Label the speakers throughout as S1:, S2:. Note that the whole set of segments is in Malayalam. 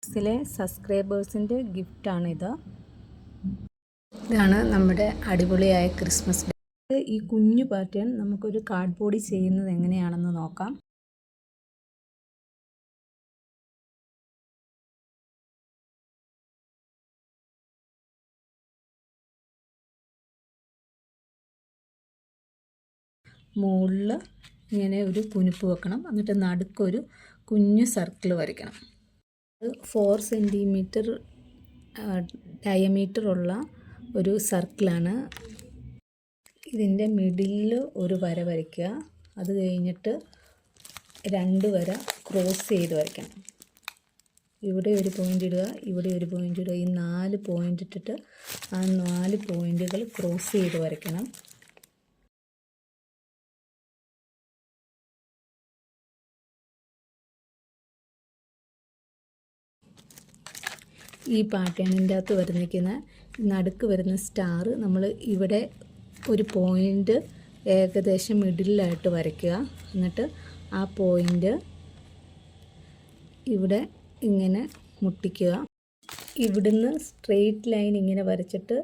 S1: ിലെ സബ്സ്ക്രൈബേഴ്സിൻ്റെ ഗിഫ്റ്റാണിത്. ഇതാണ് നമ്മുടെ അടിപൊളിയായ ക്രിസ്മസ് ഡേ. ഈ കുഞ്ഞു പാറ്റേൺ നമുക്കൊരു കാർഡ്ബോർഡിൽ ചെയ്യുന്നത് എങ്ങനെയാണെന്ന് നോക്കാം. മുകളിൽ ഇങ്ങനെ ഒരു കുനുപ്പ് വെക്കണം. എന്നിട്ട് നടുക്കൊരു കുഞ്ഞു സർക്കിൾ വരയ്ക്കണം. 4 സെൻറ്റിമീറ്റർ ഡയമീറ്റർ ഉള്ള ഒരു സർക്കിളാണ്. ഇതിൻ്റെ മിഡിലിൽ ഒരു വര വരയ്ക്കുക. അത് കഴിഞ്ഞിട്ട് 2 വര ക്രോസ് ചെയ്ത് വരയ്ക്കണം. ഇവിടെ ഒരു പോയിൻ്റ് ഇടുക, ഇവിടെ ഒരു പോയിൻ്റ് ഇടുക. ഈ 4 പോയിൻ്റ് ഇട്ടിട്ട് ആ 4 പോയിൻ്റുകൾ ക്രോസ് ചെയ്ത് വരയ്ക്കണം. ഈ പാറ്റേണിൻ്റെ അകത്ത് വരുന്നിരിക്കുന്ന നടുക്ക് വരുന്ന സ്റ്റാർ നമ്മൾ ഇവിടെ ഒരു പോയിൻ്റ് ഏകദേശം മിഡിലായിട്ട് വരയ്ക്കുക. എന്നിട്ട് ആ പോയിൻ്റ് ഇവിടെ ഇങ്ങനെ മുട്ടിക്കുക. ഇവിടുന്ന് സ്ട്രെയിറ്റ് ലൈൻ ഇങ്ങനെ വരച്ചിട്ട്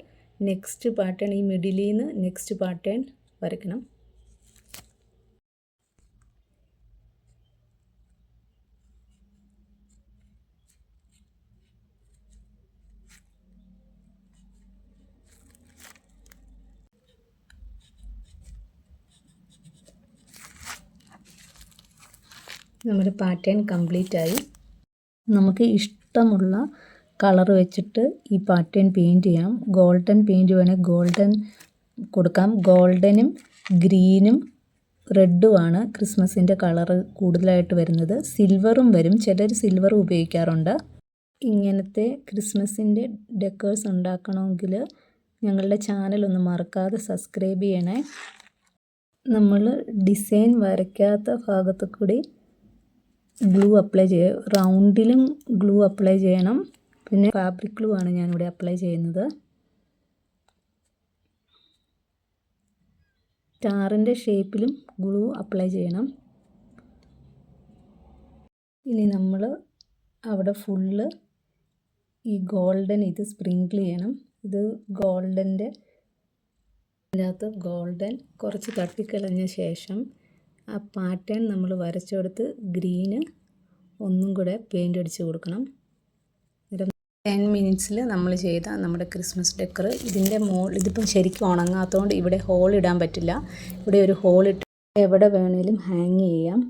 S1: നെക്സ്റ്റ് പാറ്റേൺ ഈ മിഡിലിൽ നിന്ന് നെക്സ്റ്റ് പാറ്റേൺ വരയ്ക്കണം. നമ്മുടെ പാറ്റേൺ കംപ്ലീറ്റ് ആയി. നമുക്ക് ഇഷ്ടമുള്ള കളർ വെച്ചിട്ട് ഈ പാറ്റേൺ പെയിൻറ്റ് ചെയ്യാം. ഗോൾഡൻ പെയിൻറ്റ് വേണമെങ്കിൽ ഗോൾഡൻ കൊടുക്കാം. ഗോൾഡനും ഗ്രീനും റെഡുമാണ് ക്രിസ്മസിൻ്റെ കളറ് കൂടുതലായിട്ട് വരുന്നത്. സിൽവറും വരും, ചിലർ സിൽവറും ഉപയോഗിക്കാറുണ്ട്. ഇങ്ങനത്തെ ക്രിസ്മസിൻ്റെ ഡെക്കേഴ്സ് ഉണ്ടാക്കണമെങ്കിൽ ഞങ്ങളുടെ ചാനലൊന്ന് മറക്കാതെ സബ്സ്ക്രൈബ് ചെയ്യണേ. നമ്മൾ ഡിസൈൻ വരയ്ക്കാത്ത ഭാഗത്തു കൂടി ഗ്ലൂ അപ്ലൈ ചെയ്യുക. റൗണ്ടിലും ഗ്ലൂ അപ്ലൈ ചെയ്യണം. പിന്നെ ഫാബ്രിക് ഗ്ലൂ ആണ് ഞാനിവിടെ അപ്ലൈ ചെയ്യുന്നത്. സ്റ്റാറിൻ്റെ ഷേപ്പിലും ഗ്ലൂ അപ്ലൈ ചെയ്യണം. ഇനി നമ്മൾ അവിടെ ഫുള്ള് ഈ ഗോൾഡൻ ഇത് സ്പ്രിങ്കിൾ ചെയ്യണം. ഇത് ഗോൾഡൻ്റെ അതിനകത്ത് ഗോൾഡൻ കുറച്ച് തട്ടിക്കളഞ്ഞ ശേഷം ആ പാറ്റേൺ നമ്മൾ വരച്ചെടുത്ത് ഗ്രീന് ഒന്നും കൂടെ പെയിൻ്റ് അടിച്ച് കൊടുക്കണം. 10 മിനിറ്റ്സിൽ നമ്മൾ ചെയ്ത നമ്മുടെ ക്രിസ്മസ് ഡെക്കർ ഇതിൻ്റെ ഇതിപ്പം ശരിക്കും ഉണങ്ങാത്തതുകൊണ്ട് ഇവിടെ ഹോൾ ഇടാൻ പറ്റില്ല. ഇവിടെ ഒരു ഹോൾ ഇട്ട് എവിടെ വേണേലും ഹാങ് ചെയ്യാം.